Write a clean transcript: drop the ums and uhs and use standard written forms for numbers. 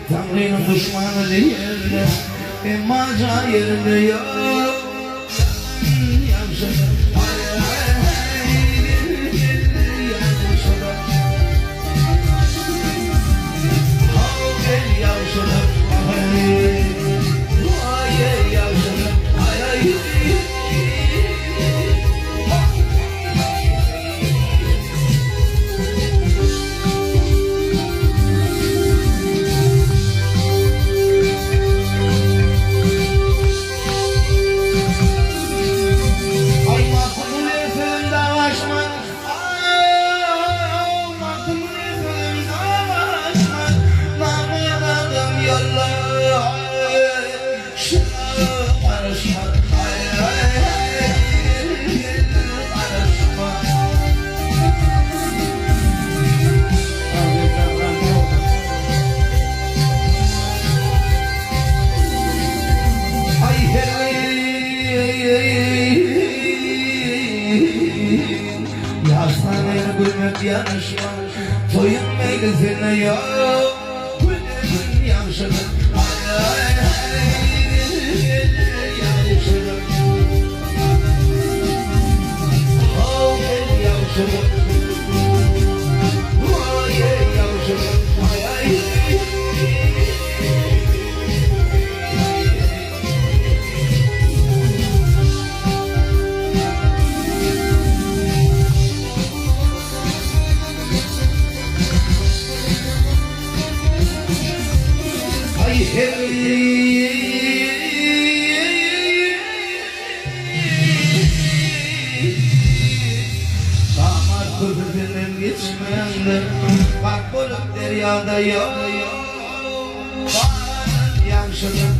Tanrı'nın düşmanı değiller, maca yerinde yok. Yavşadım, hay hay hay, yavşadım. Hay yavşadım, hay yavşadım, hay. Yaslanır gülmek yanışma, toyun meylisine yok. Gülüm yavşadım, hay hay hay, yavşadım. Oh yavşadım, oh yavşadım, hay hay. Damat köprüsünden geçmeyenler, bak bulup deryada yok. Yavşadım,